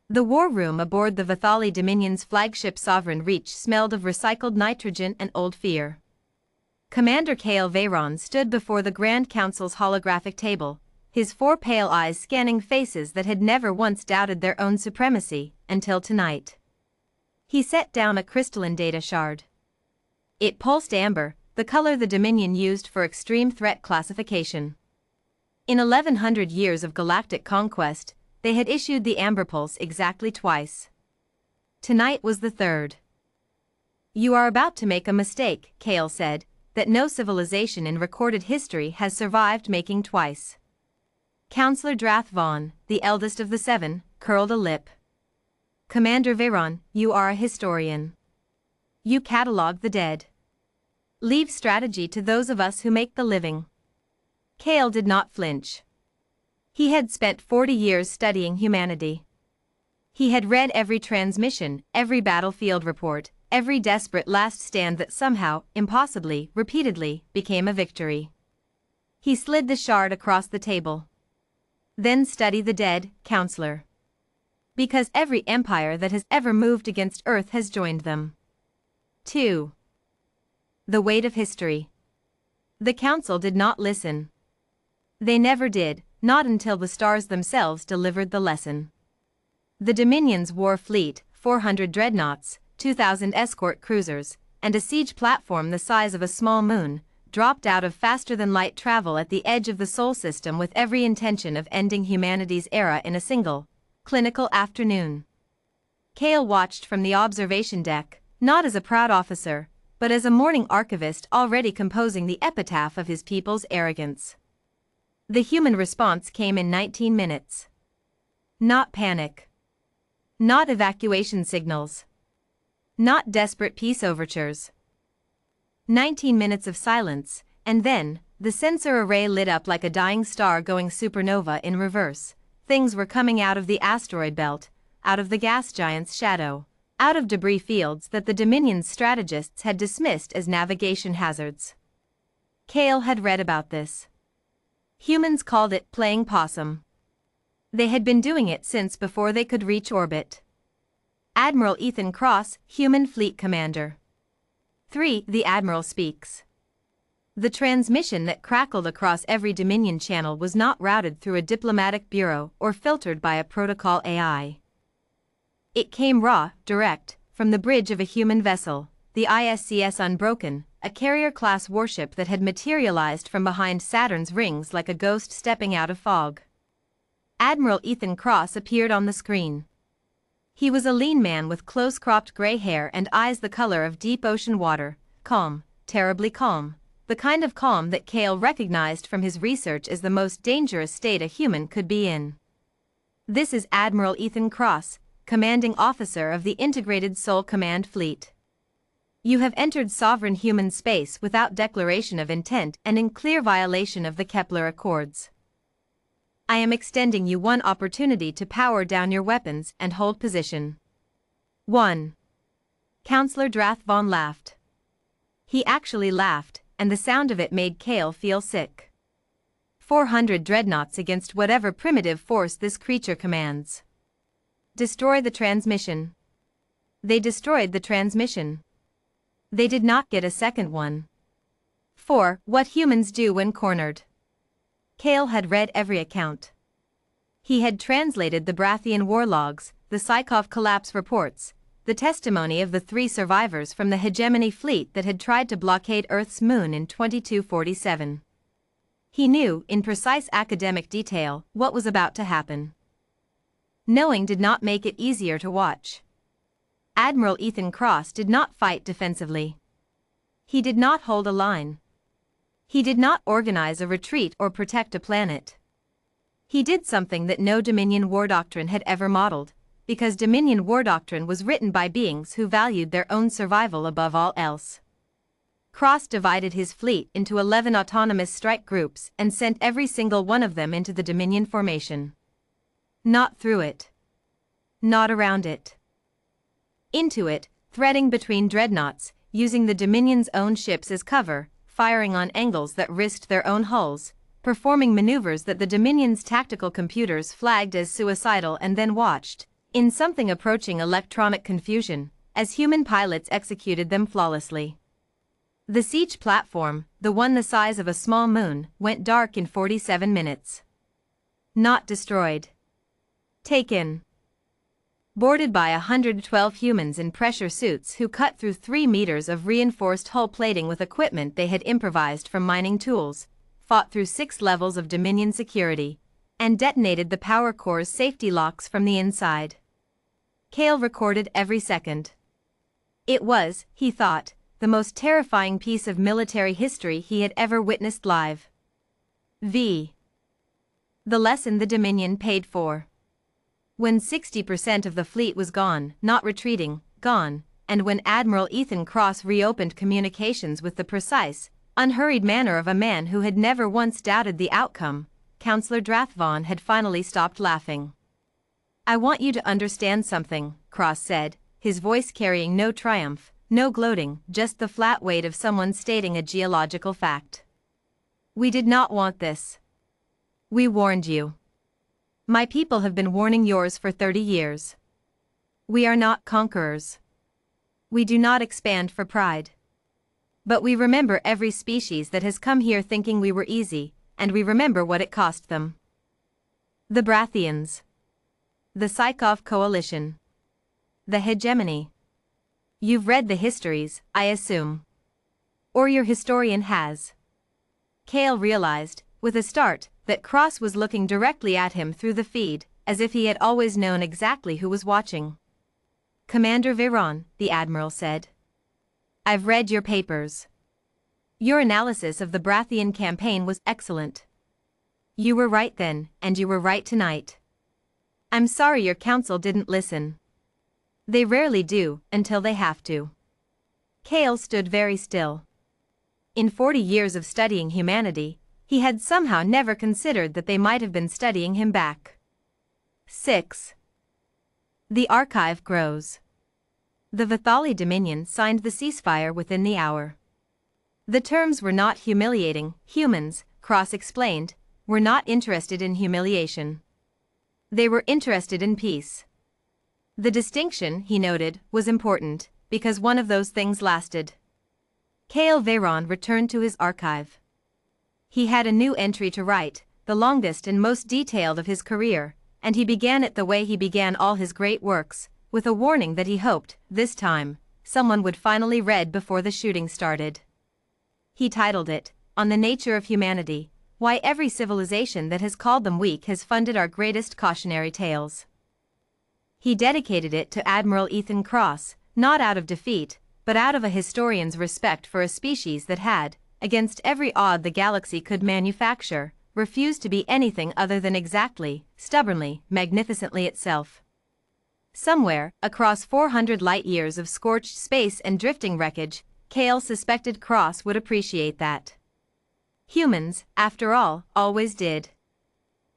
The war room aboard the Vithali Dominion's flagship Sovereign Reach smelled of recycled nitrogen and old fear. Commander Kale Veyron stood before the Grand Council's holographic table, his four pale eyes scanning faces that had never once doubted their own supremacy, until tonight. He set down a crystalline data shard. It pulsed amber, the color the Dominion used for extreme threat classification. In 1100 years of galactic conquest, they had issued the amber pulse exactly twice. Tonight was the third. "You are about to make a mistake," Kale said, "that no civilization in recorded history has survived making twice." Counselor Drath Vaughn, the eldest of the seven, curled a lip. "Commander Veyron, you are a historian. You catalog the dead. Leave strategy to those of us who make the living." Kale did not flinch. He had spent 40 years studying humanity. He had read every transmission, every battlefield report, every desperate last stand that somehow, impossibly, repeatedly, became a victory. He slid the shard across the table. "Then study the dead, Counselor. Because every empire that has ever moved against Earth has joined them." 2. The weight of history. The Council did not listen. They never did, not until the stars themselves delivered the lesson. The Dominion's war fleet, 400 dreadnoughts, 2,000 escort cruisers, and a siege platform the size of a small moon, dropped out of faster-than-light travel at the edge of the Sol system with every intention of ending humanity's era in a single, clinical afternoon. Kale watched from the observation deck, not as a proud officer, but as a mourning archivist already composing the epitaph of his people's arrogance. The human response came in 19 minutes. Not panic. Not evacuation signals. Not desperate peace overtures. 19 minutes of silence, and then, the sensor array lit up like a dying star going supernova in reverse. Things were coming out of the asteroid belt, out of the gas giant's shadow, out of debris fields that the Dominion's strategists had dismissed as navigation hazards. Kale had read about this. Humans called it playing possum. They had been doing it since before they could reach orbit. Admiral Ethan Cross, Human Fleet Commander. 3. The Admiral speaks. The transmission that crackled across every Dominion channel was not routed through a diplomatic bureau or filtered by a protocol AI. It came raw, direct, from the bridge of a human vessel, the ISCS Unbroken, a carrier-class warship that had materialized from behind Saturn's rings like a ghost stepping out of fog. Admiral Ethan Cross appeared on the screen. He was a lean man with close-cropped gray hair and eyes the color of deep ocean water, calm, terribly calm, the kind of calm that Kale recognized from his research as the most dangerous state a human could be in. "This is Admiral Ethan Cross, commanding officer of the Integrated Sol Command Fleet. You have entered sovereign human space without declaration of intent and in clear violation of the Kepler Accords. I am extending you one opportunity to power down your weapons and hold position." 1. Counselor Drath Vaughn laughed. He actually laughed, and the sound of it made Kale feel sick. 400 dreadnoughts against whatever primitive force this creature commands. Destroy the transmission. They destroyed the transmission. They did not get a second one. 4. What humans do when cornered. Kale had read every account. He had translated the Brathian war logs, the Psychov collapse reports, the testimony of the 3 survivors from the hegemony fleet that had tried to blockade Earth's moon in 2247. He knew, in precise academic detail, what was about to happen. Knowing did not make it easier to watch. Admiral Ethan Cross did not fight defensively. He did not hold a line. He did not organize a retreat or protect a planet. He did something that no Dominion war doctrine had ever modeled, because Dominion war doctrine was written by beings who valued their own survival above all else. Cross divided his fleet into 11 autonomous strike groups and sent every single one of them into the Dominion formation. Not through it. Not around it. Into it, threading between dreadnoughts, using the Dominion's own ships as cover, firing on angles that risked their own hulls, performing maneuvers that the Dominion's tactical computers flagged as suicidal and then watched, in something approaching electronic confusion, as human pilots executed them flawlessly. The siege platform, the one the size of a small moon, went dark in 47 minutes. Not destroyed. Taken. Boarded by 112 humans in pressure suits who cut through 3 meters of reinforced hull plating with equipment they had improvised from mining tools, fought through 6 levels of Dominion security, and detonated the power core's safety locks from the inside. Cale recorded every second. It was, he thought, the most terrifying piece of military history he had ever witnessed live. The lesson the Dominion paid for. When 60% of the fleet was gone, not retreating, gone, and when Admiral Ethan Cross reopened communications with the precise, unhurried manner of a man who had never once doubted the outcome, Counselor Drathvon had finally stopped laughing. "I want you to understand something," Cross said, his voice carrying no triumph, no gloating, just the flat weight of someone stating a geological fact. "We did not want this. We warned you. My people have been warning yours for 30 years. We are not conquerors. We do not expand for pride. But we remember every species that has come here thinking we were easy, and we remember what it cost them. The Brathians. The Psychov Coalition. The hegemony. You've read the histories, I assume. Or your historian has." Cale realized, with a start, that Cross was looking directly at him through the feed, as if he had always known exactly who was watching. "Commander Veyron," the Admiral said. "I've read your papers. Your analysis of the Brathian campaign was excellent. You were right then, and you were right tonight. I'm sorry your council didn't listen. They rarely do, until they have to." Cale stood very still. In 40 years of studying humanity, he had somehow never considered that they might have been studying him back. 6. The archive grows. The Vithali Dominion signed the ceasefire within the hour. The terms were not humiliating. Humans, Cross explained, were not interested in humiliation. They were interested in peace. The distinction, he noted, was important, because one of those things lasted. Cale Veyron returned to his archive. He had a new entry to write, the longest and most detailed of his career, and he began it the way he began all his great works, with a warning that he hoped, this time, someone would finally read before the shooting started. He titled it, "On the Nature of Humanity, Why Every Civilization That Has Called Them Weak Has Funded Our Greatest Cautionary Tales." He dedicated it to Admiral Ethan Cross, not out of defeat, but out of a historian's respect for a species that had, against every odd the galaxy could manufacture, refused to be anything other than exactly, stubbornly, magnificently itself. Somewhere, across 400 light-years of scorched space and drifting wreckage, Cale suspected Cross would appreciate that. Humans, after all, always did.